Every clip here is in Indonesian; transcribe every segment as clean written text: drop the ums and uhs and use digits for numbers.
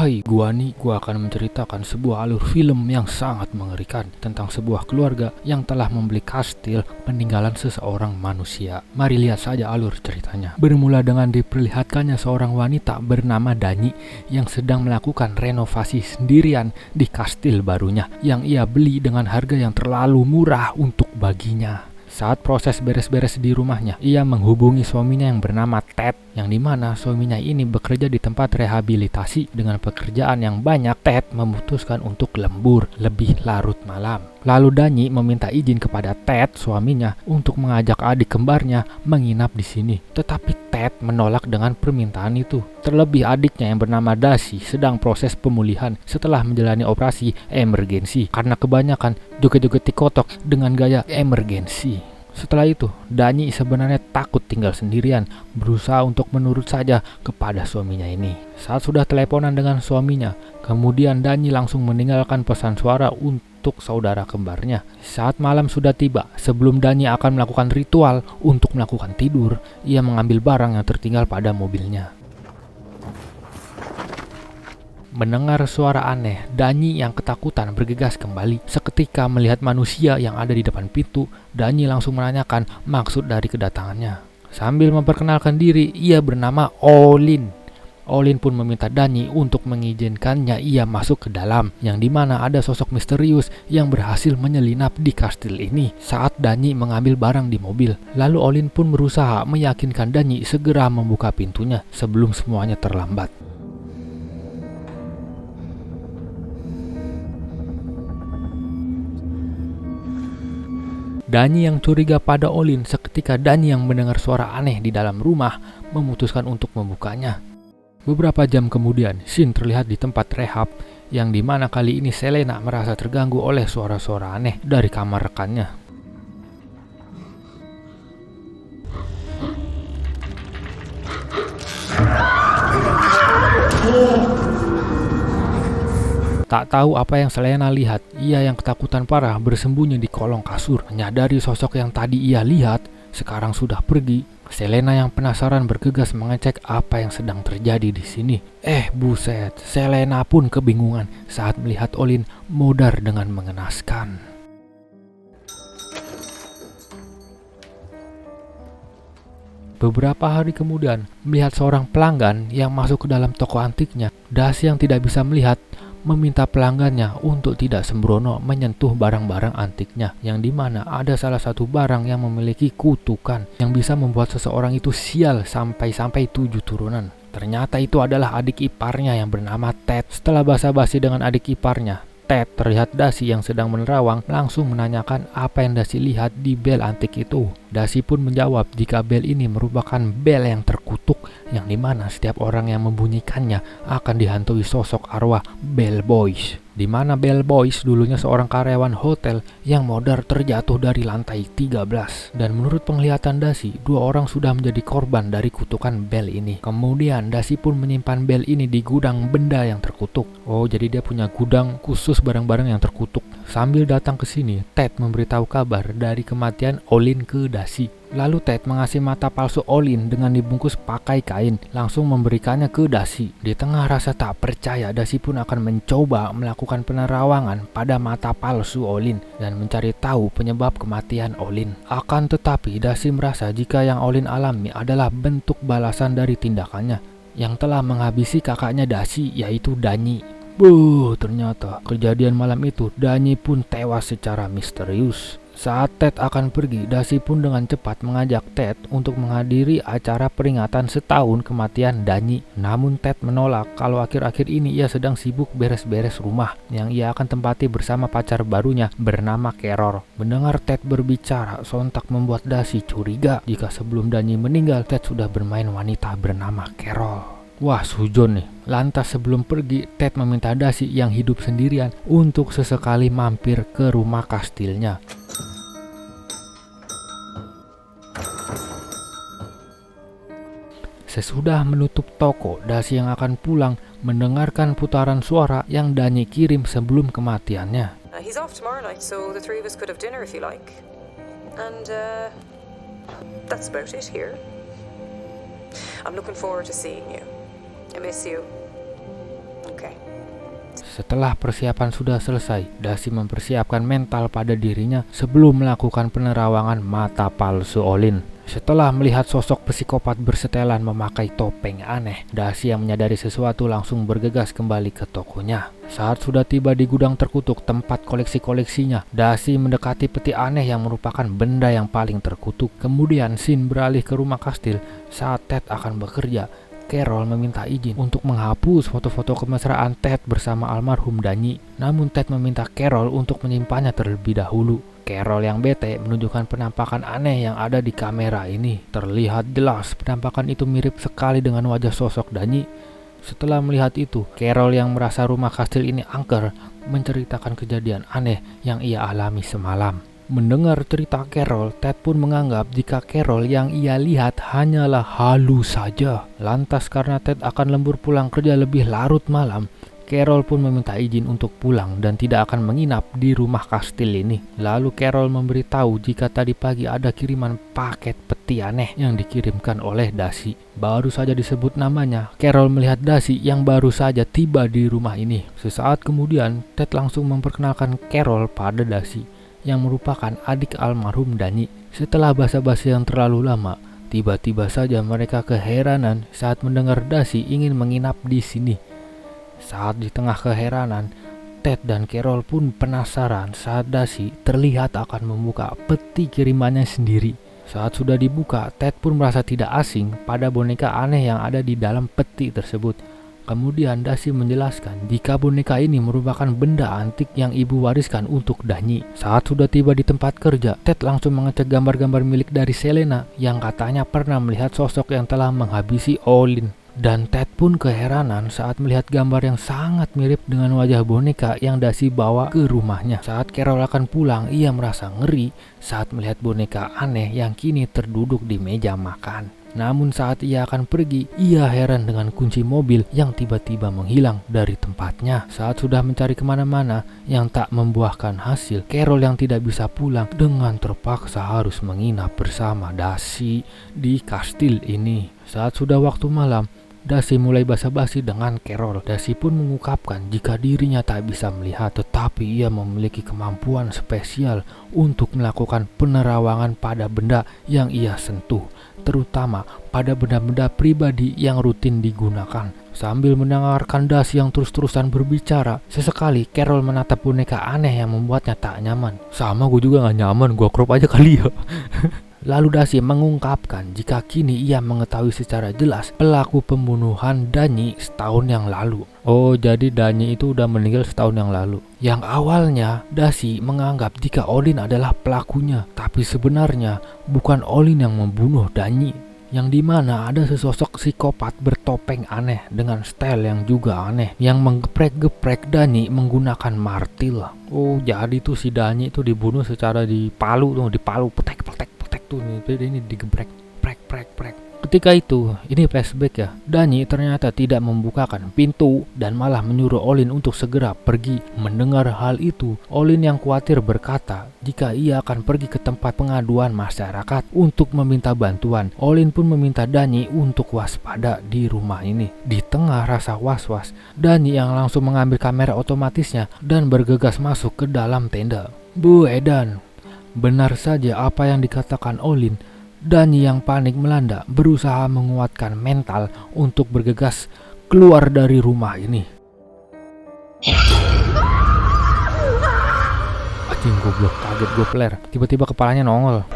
Hai, gua akan menceritakan sebuah alur film yang sangat mengerikan tentang sebuah keluarga yang telah membeli kastil peninggalan seseorang manusia. Mari lihat saja alur ceritanya. Bermula dengan diperlihatkannya seorang wanita bernama Dani yang sedang melakukan renovasi sendirian di kastil barunya yang ia beli dengan harga yang terlalu murah untuk baginya. Saat proses beres-beres di rumahnya, ia menghubungi suaminya yang bernama Ted, yang dimana suaminya ini bekerja di tempat rehabilitasi dengan pekerjaan yang banyak. Ted memutuskan untuk lembur lebih larut malam. Lalu Dani meminta izin kepada Ted, suaminya, untuk mengajak adik kembarnya menginap di sini. Tetapi Ted menolak dengan permintaan itu. Terlebih adiknya yang bernama Dasi sedang proses pemulihan setelah menjalani operasi emergensi karena kebanyakan joget-joget tikotok dengan gaya emergensi. Setelah itu, Dani sebenarnya takut tinggal sendirian, berusaha untuk menurut saja kepada suaminya ini. Saat sudah teleponan dengan suaminya, kemudian Dani langsung meninggalkan pesan suara untuk saudara kembarnya. Saat malam sudah tiba, sebelum Dani akan melakukan ritual untuk melakukan tidur, ia mengambil barang yang tertinggal pada mobilnya. Mendengar suara aneh, Dani yang ketakutan bergegas kembali. Seketika melihat manusia yang ada di depan pintu, Dani langsung menanyakan maksud dari kedatangannya. Sambil memperkenalkan diri, ia bernama Olin. Olin pun meminta Dani untuk mengizinkannya ia masuk ke dalam, yang dimana ada sosok misterius yang berhasil menyelinap di kastil ini saat Dani mengambil barang di mobil. Lalu Olin pun berusaha meyakinkan Dani segera membuka pintunya sebelum semuanya terlambat. Dani yang curiga pada Olin seketika Dani yang mendengar suara aneh di dalam rumah memutuskan untuk membukanya. Beberapa jam kemudian, Shin terlihat di tempat rehab yang dimana kali ini Selena merasa terganggu oleh suara-suara aneh dari kamar rekannya. Tak tahu apa yang Selena lihat, ia yang ketakutan parah bersembunyi di kolong kasur. Menyadari sosok yang tadi ia lihat sekarang sudah pergi, Selena yang penasaran bergegas mengecek apa yang sedang terjadi di sini. Buset, Selena pun kebingungan saat melihat Olin modar dengan mengenaskan. Beberapa hari kemudian, melihat seorang pelanggan yang masuk ke dalam toko antiknya, Dasi yang tidak bisa melihat meminta pelanggannya untuk tidak sembrono menyentuh barang-barang antiknya, yang dimana ada salah satu barang yang memiliki kutukan yang bisa membuat seseorang itu sial sampai 7 turunan. Ternyata itu adalah adik iparnya yang bernama Ted. Setelah basa-basi dengan adik iparnya, Ted terlihat Dasi yang sedang menerawang langsung menanyakan apa yang Dasi lihat di bel antik itu. Dasi pun menjawab jika bel ini merupakan bel yang terkutuk, yang dimana setiap orang yang membunyikannya akan dihantui sosok arwah Bell Boys. Dimana Bell Boys dulunya seorang karyawan hotel yang modar terjatuh dari lantai 13. Dan menurut penglihatan Dasi, 2 orang sudah menjadi korban dari kutukan bel ini. Kemudian Dasi pun menyimpan bel ini di gudang benda yang terkutuk. Oh, jadi dia punya gudang khusus barang-barang yang terkutuk. Sambil datang ke sini, Ted memberitahu kabar dari kematian Olin ke Dasi. Lalu Ted mengasih mata palsu Olin dengan dibungkus pakai kain, langsung memberikannya ke Dasi. Di tengah rasa tak percaya, Dasi pun akan mencoba melakukan penerawangan pada mata palsu Olin dan mencari tahu penyebab kematian Olin. Akan tetapi Dasi merasa jika yang Olin alami adalah bentuk balasan dari tindakannya yang telah menghabisi kakaknya Dasi, yaitu Dani. Ternyata kejadian malam itu Dani pun tewas secara misterius. Saat Ted akan pergi, Dasi pun dengan cepat mengajak Ted untuk menghadiri acara peringatan setahun kematian Dani. Namun Ted menolak kalau akhir-akhir ini ia sedang sibuk beres-beres rumah yang ia akan tempati bersama pacar barunya bernama Carol. Mendengar Ted berbicara sontak membuat Dasi curiga jika sebelum Dani meninggal Ted sudah bermain wanita bernama Carol. Wah, sujon nih. Lantas sebelum pergi, Ted meminta Dasi yang hidup sendirian untuk sesekali mampir ke rumah kastilnya. Sesudah menutup toko, Dasi yang akan pulang mendengarkan putaran suara yang Dani kirim sebelum kematiannya. He's off tomorrow night, so the 3 of us could have dinner if you like. And that's about it here. I'm looking forward to seeing you. I miss you. Okay. Setelah persiapan sudah selesai, Dasi mempersiapkan mental pada dirinya sebelum melakukan penerawangan mata palsu Olin. Setelah melihat sosok psikopat bersetelan memakai topeng aneh, Dasi yang menyadari sesuatu langsung bergegas kembali ke tokonya. Saat sudah tiba di gudang terkutuk tempat koleksi-koleksinya, Dasi mendekati peti aneh yang merupakan benda yang paling terkutuk. Kemudian scene beralih ke rumah kastil saat Ted akan bekerja. Carol meminta izin untuk menghapus foto-foto kemesraan Ted bersama almarhum Danny. Namun Ted meminta Carol untuk menyimpannya terlebih dahulu. Carol yang bete menunjukkan penampakan aneh yang ada di kamera ini. Terlihat jelas penampakan itu mirip sekali dengan wajah sosok Danny. Setelah melihat itu, Carol yang merasa rumah kastil ini angker menceritakan kejadian aneh yang ia alami semalam. Mendengar cerita Carol, Ted pun menganggap jika Carol yang ia lihat hanyalah halu saja. Lantas karena Ted akan lembur pulang kerja lebih larut malam, Carol pun meminta izin untuk pulang dan tidak akan menginap di rumah kastil ini. Lalu Carol memberitahu jika tadi pagi ada kiriman paket peti aneh yang dikirimkan oleh Dasi. Baru saja disebut namanya, Carol melihat Dasi yang baru saja tiba di rumah ini. Sesaat kemudian, Ted langsung memperkenalkan Carol pada Dasi, yang merupakan adik almarhum Danny. Setelah basa-basi yang terlalu lama, tiba-tiba saja mereka keheranan saat mendengar Dasi ingin menginap di sini. Saat di tengah keheranan, Ted dan Carol pun penasaran saat Dasi terlihat akan membuka peti kirimannya sendiri. Saat sudah dibuka, Ted pun merasa tidak asing pada boneka aneh yang ada di dalam peti tersebut. Kemudian Dasi menjelaskan jika boneka ini merupakan benda antik yang ibu wariskan untuk Danny. Saat sudah tiba di tempat kerja, Ted langsung mengecek gambar-gambar milik dari Selena yang katanya pernah melihat sosok yang telah menghabisi Olin. Dan Ted pun keheranan saat melihat gambar yang sangat mirip dengan wajah boneka yang Dasi bawa ke rumahnya. Saat Carol akan pulang, ia merasa ngeri saat melihat boneka aneh yang kini terduduk di meja makan. Namun saat ia akan pergi, ia heran dengan kunci mobil yang tiba-tiba menghilang dari tempatnya. Saat sudah mencari kemana-mana yang tak membuahkan hasil, Carol yang tidak bisa pulang dengan terpaksa harus menginap bersama Dasi di kastil ini. Saat sudah waktu malam, Dasi mulai basa-basi dengan Carol. Dasi pun mengungkapkan jika dirinya tak bisa melihat, tetapi ia memiliki kemampuan spesial untuk melakukan penerawangan pada benda yang ia sentuh, terutama pada benda-benda pribadi yang rutin digunakan. Sambil mendengarkan Dasi yang terus-terusan berbicara, sesekali Carol menatap boneka aneh yang membuatnya tak nyaman. Sama, gue juga gak nyaman, gue crop aja kali ya. Lalu Dasi mengungkapkan jika kini ia mengetahui secara jelas pelaku pembunuhan Danny setahun yang lalu. Oh, jadi Danny itu udah meninggal setahun yang lalu. Yang awalnya Dasi menganggap jika Olin adalah pelakunya, tapi sebenarnya bukan Olin yang membunuh Danny, yang dimana ada sesosok psikopat bertopeng aneh dengan style yang juga aneh yang menggeprek-geprek Danny menggunakan martil. Oh, jadi tuh si Danny itu dibunuh secara dipalu petek tuh, ini digeprek prek. Ketika itu, ini flashback ya, Danny ternyata tidak membukakan pintu dan malah menyuruh Olin untuk segera pergi. Mendengar hal itu, Olin yang khawatir berkata jika ia akan pergi ke tempat pengaduan masyarakat untuk meminta bantuan. Olin pun meminta Danny untuk waspada di rumah ini. Di tengah rasa was-was, Danny yang langsung mengambil kamera otomatisnya dan bergegas masuk ke dalam tenda. Bu Edan, benar saja apa yang dikatakan Olin. Danny yang panik melanda berusaha menguatkan mental untuk bergegas keluar dari rumah ini. Anjing, goblok, kaget gue peler. Tiba-tiba kepalanya nongol.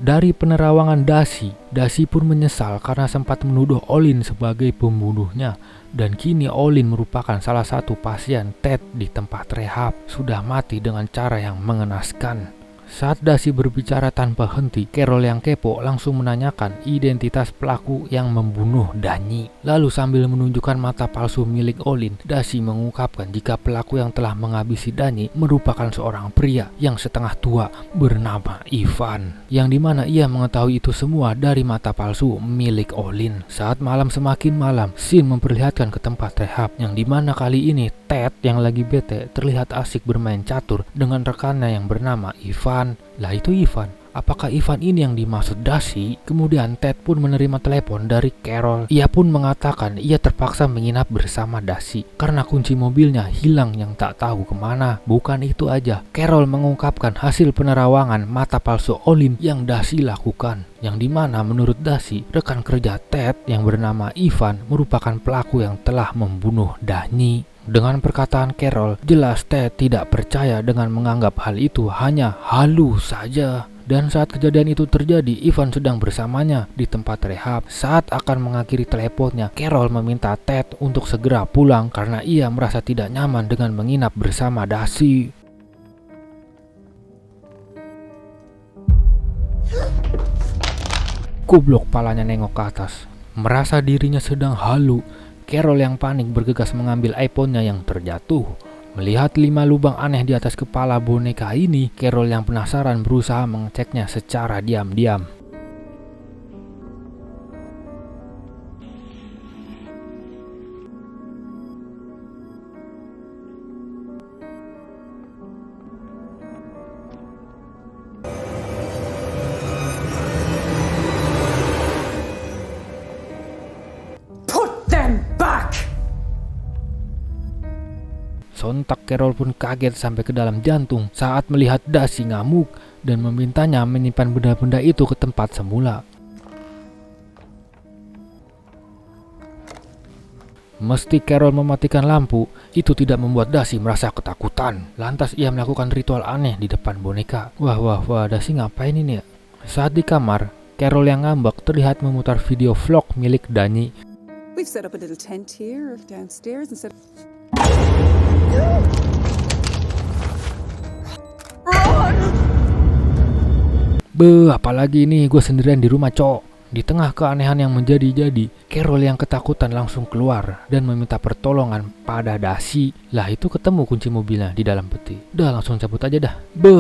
Dari penerawangan Dasi pun menyesal karena sempat menuduh Olin sebagai pembunuhnya. Dan kini Olin merupakan salah satu pasien Ted di tempat rehab, sudah mati dengan cara yang mengenaskan. Saat Dasi berbicara tanpa henti, Carol yang kepo langsung menanyakan identitas pelaku yang membunuh Danny. Lalu sambil menunjukkan mata palsu milik Olin, Dasi mengungkapkan jika pelaku yang telah menghabisi Danny merupakan seorang pria yang setengah tua bernama Ivan, yang dimana ia mengetahui itu semua dari mata palsu milik Olin. Saat malam semakin malam, scene memperlihatkan ke tempat rehab, yang dimana kali ini Ted yang lagi bete terlihat asik bermain catur dengan rekannya yang bernama Ivan. Lah itu Ivan. apakah Ivan ini yang dimaksud Dasi? Kemudian Ted pun menerima telepon dari Carol. Ia pun mengatakan ia terpaksa menginap bersama Dasi karena kunci mobilnya hilang yang tak tahu kemana. Bukan itu aja, Carol mengungkapkan hasil penerawangan mata palsu Olin yang Dasi lakukan, yang dimana menurut Dasi, rekan kerja Ted yang bernama Ivan merupakan pelaku yang telah membunuh Danny. Dengan perkataan Carol, jelas Ted tidak percaya dengan menganggap hal itu hanya halu saja. Dan saat kejadian itu terjadi, Ivan sedang bersamanya di tempat rehab. Saat akan mengakhiri teleponnya, Carol meminta Ted untuk segera pulang karena ia merasa tidak nyaman dengan menginap bersama Dasi. Goblok, palanya nengok ke atas. Merasa dirinya sedang halu, Carol yang panik bergegas mengambil iPhone-nya yang terjatuh. Melihat 5 lubang aneh di atas kepala boneka ini, Carol yang penasaran berusaha mengeceknya secara diam-diam. Sontak Carol pun kaget sampai ke dalam jantung saat melihat Dasi ngamuk dan memintanya menyimpan benda-benda itu ke tempat semula. Meski Carol mematikan lampu, itu tidak membuat Dasi merasa ketakutan. Lantas ia melakukan ritual aneh di depan boneka. Wah, Dasi ngapain ini ya? Saat di kamar, Carol yang ngambek terlihat memutar video vlog milik Danny. We've set up a little tent here downstairs instead. Apalagi ini gue sendirian di rumah, cok. Di tengah keanehan yang menjadi-jadi, Carol yang ketakutan langsung keluar dan meminta pertolongan pada Dasi. Lah itu ketemu kunci mobilnya di dalam peti. Udah langsung cabut aja dah.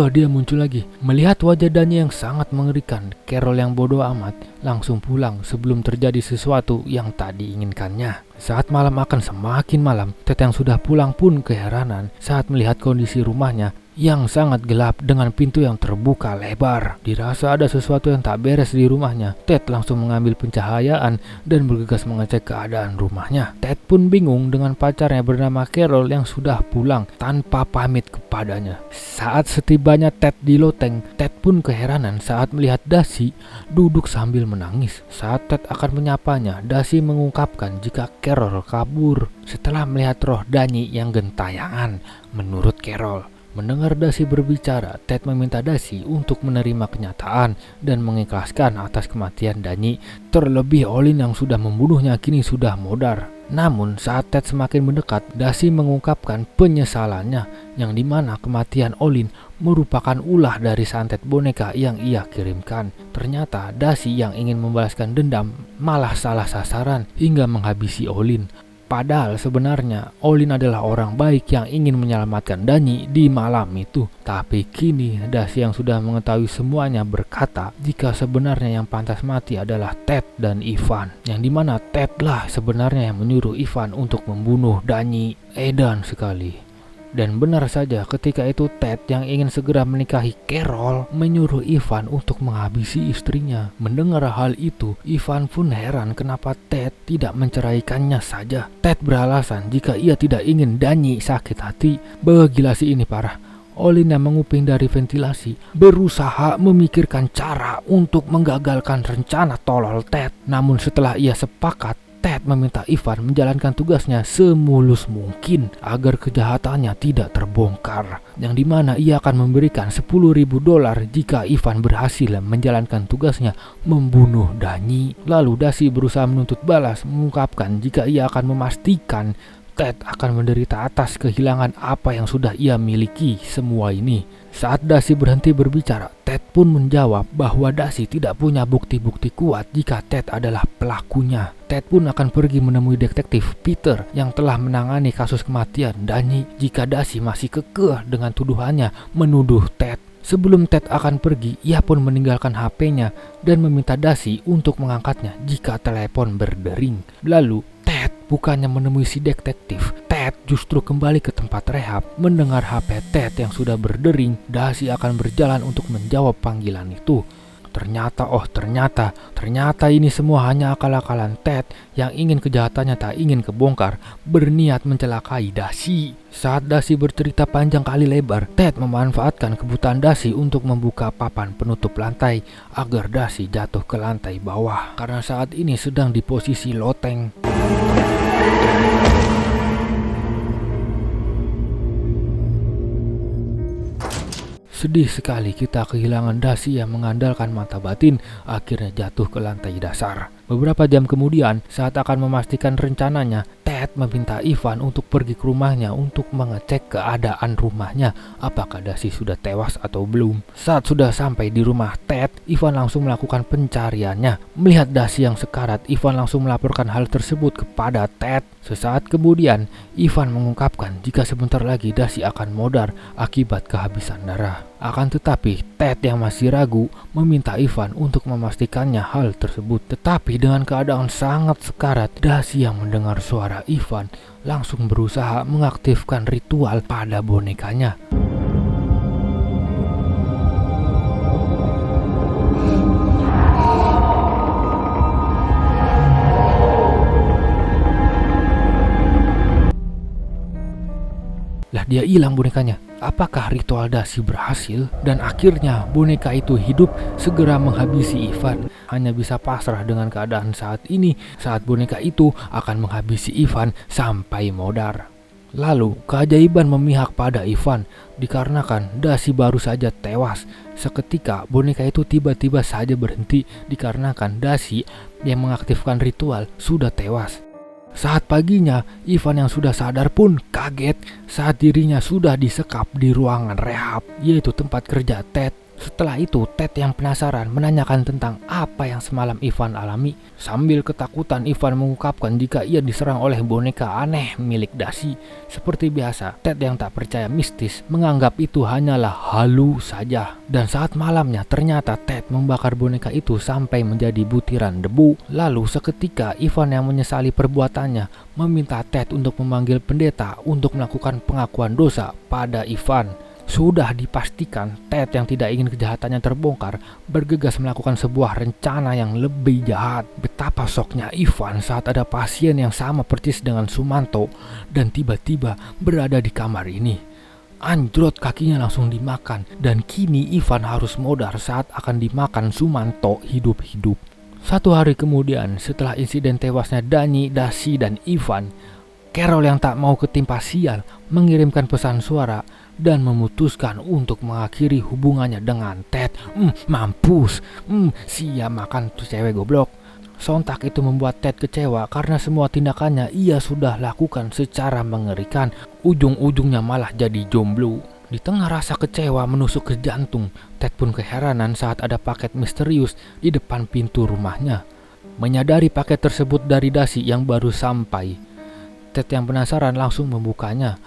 Dia muncul lagi. Melihat wajah Danny yang sangat mengerikan, Carol yang bodoh amat langsung pulang sebelum terjadi sesuatu yang tak diinginkannya. Saat malam akan semakin malam, Ted yang sudah pulang pun keheranan saat melihat kondisi rumahnya yang sangat gelap dengan pintu yang terbuka lebar. Dirasa ada sesuatu yang tak beres di rumahnya, Ted langsung mengambil pencahayaan dan bergegas mengecek keadaan rumahnya. Ted pun bingung dengan pacarnya bernama Carol yang sudah pulang tanpa pamit kepadanya. Saat setibanya Ted di loteng, Ted pun keheranan saat melihat Dasi duduk sambil menangis. Saat Ted akan menyapanya, Dasi mengungkapkan jika Carol kabur setelah melihat roh Danny yang gentayangan. Menurut Carol, mendengar Dasi berbicara, Ted meminta Dasi untuk menerima kenyataan dan mengikhlaskan atas kematian Danny. Terlebih Olin yang sudah membunuhnya kini sudah modar. Namun saat Ted semakin mendekat, Dasi mengungkapkan penyesalannya yang dimana kematian Olin merupakan ulah dari santet boneka yang ia kirimkan. Ternyata Dasi yang ingin membalaskan dendam malah salah sasaran hingga menghabisi Olin. Padahal sebenarnya Olin adalah orang baik yang ingin menyelamatkan Danny di malam itu. Tapi kini Dasi yang sudah mengetahui semuanya berkata jika sebenarnya yang pantas mati adalah Ted dan Ivan. Yang dimana Ted lah sebenarnya yang menyuruh Ivan untuk membunuh Danny. Edan sekali. Dan benar saja ketika itu Ted yang ingin segera menikahi Carol menyuruh Ivan untuk menghabisi istrinya. Mendengar hal itu, Ivan pun heran kenapa Ted tidak menceraikannya saja. Ted beralasan jika ia tidak ingin Danny sakit hati. Gila sih ini parah. Olin yang menguping dari ventilasi berusaha memikirkan cara untuk menggagalkan rencana tolol Ted. Namun setelah ia sepakat, Ted meminta Ivan menjalankan tugasnya semulus mungkin agar kejahatannya tidak terbongkar, yang dimana ia akan memberikan $10.000 jika Ivan berhasil menjalankan tugasnya membunuh Danny. Lalu Dasi berusaha menuntut balas, mengungkapkan jika ia akan memastikan Ted akan menderita atas kehilangan apa yang sudah ia miliki semua ini. Saat Dasi berhenti berbicara, Ted pun menjawab bahwa Dasi tidak punya bukti-bukti kuat jika Ted adalah pelakunya. Ted pun akan pergi menemui detektif Peter yang telah menangani kasus kematian Danny jika Dasi masih kekeh dengan tuduhannya menuduh Ted. Sebelum Ted akan pergi, ia pun meninggalkan HP-nya dan meminta Dasi untuk mengangkatnya jika telepon berdering. Lalu Ted bukannya menemui si detektif, Ted Ted justru kembali ke tempat rehab. Mendengar HP Ted yang sudah berdering, Dasi akan berjalan untuk menjawab panggilan itu. Ternyata ini semua hanya akal-akalan Ted yang ingin kejahatannya tak ingin kebongkar, berniat mencelakai Dasi. Saat Dasi bercerita panjang kali lebar, Ted memanfaatkan kebutaan Dasi untuk membuka papan penutup lantai agar Dasi jatuh ke lantai bawah karena saat ini sedang di posisi loteng. Sedih sekali kita kehilangan Dasi yang mengandalkan mata batin akhirnya jatuh ke lantai dasar. Beberapa jam kemudian, saat akan memastikan rencananya, Ted meminta Ivan untuk pergi ke rumahnya untuk mengecek keadaan rumahnya, apakah Dasi sudah tewas atau belum. Saat sudah sampai di rumah Ted, Ivan langsung melakukan pencariannya. Melihat Dasi yang sekarat, Ivan langsung melaporkan hal tersebut kepada Ted. Sesaat kemudian, Ivan mengungkapkan jika sebentar lagi Dasi akan modar akibat kehabisan darah. Akan tetapi, Ted yang masih ragu meminta Ivan untuk memastikannya hal tersebut. Tetapi dengan keadaan sangat sekarat, Dasi yang mendengar suara Ivan langsung berusaha mengaktifkan ritual pada bonekanya. Lah dia hilang bonekanya. Apakah ritual Dasi berhasil? Dan akhirnya boneka itu hidup segera menghabisi Ivan. Hanya bisa pasrah dengan keadaan saat ini saat boneka itu akan menghabisi Ivan sampai modar. Lalu keajaiban memihak pada Ivan dikarenakan Dasi baru saja tewas. Seketika boneka itu tiba-tiba saja berhenti dikarenakan Dasi yang mengaktifkan ritual sudah tewas. Saat paginya, Ivan yang sudah sadar pun kaget saat dirinya sudah disekap di ruangan rehab, yaitu tempat kerja Ted. Setelah itu, Ted yang penasaran menanyakan tentang apa yang semalam Ivan alami. Sambil ketakutan, Ivan mengungkapkan jika ia diserang oleh boneka aneh milik Dasi. Seperti biasa, Ted yang tak percaya mistis menganggap itu hanyalah halu saja. Dan saat malamnya, ternyata Ted membakar boneka itu sampai menjadi butiran debu. Lalu seketika, Ivan yang menyesali perbuatannya meminta Ted untuk memanggil pendeta untuk melakukan pengakuan dosa pada Ivan. Sudah dipastikan Ted yang tidak ingin kejahatannya terbongkar bergegas melakukan sebuah rencana yang lebih jahat. Betapa syoknya Ivan saat ada pasien yang sama persis dengan Sumanto dan tiba-tiba berada di kamar ini. Anjrot kakinya langsung dimakan dan kini Ivan harus modar saat akan dimakan Sumanto hidup-hidup. 1 hari kemudian setelah insiden tewasnya Dani, Dasi, dan Ivan, Carol yang tak mau ketimpa sial mengirimkan pesan suara dan memutuskan untuk mengakhiri hubungannya dengan Ted. Mampus, siap makan tuh cewek goblok. Sontak itu membuat Ted kecewa karena semua tindakannya ia sudah lakukan secara mengerikan. Ujung-ujungnya malah jadi jomblo. Di tengah rasa kecewa menusuk ke jantung, Ted pun keheranan saat ada paket misterius di depan pintu rumahnya. Menyadari paket tersebut dari Dasi yang baru sampai, Ted yang penasaran langsung membukanya.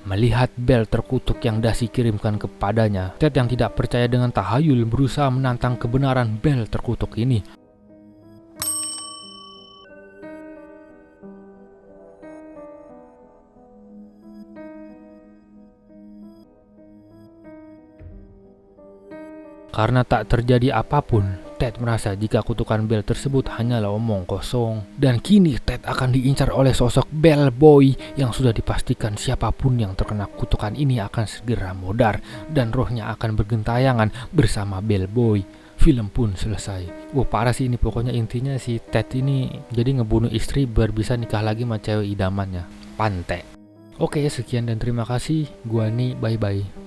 Melihat bel terkutuk yang Dasi kirimkan kepadanya, Ted yang tidak percaya dengan tahayul berusaha menantang kebenaran bel terkutuk ini. Karena tak terjadi apapun, Ted merasa jika kutukan bel tersebut hanyalah omong kosong. Dan kini Ted akan diincar oleh sosok bellboy yang sudah dipastikan siapapun yang terkena kutukan ini akan segera modar dan rohnya akan bergentayangan bersama bellboy. Film pun selesai. Parah sih ini, pokoknya intinya si Ted ini jadi ngebunuh istri biar bisa nikah lagi sama cewek idamannya. Pantek. Oke, sekian dan terima kasih. Gua nih, bye-bye.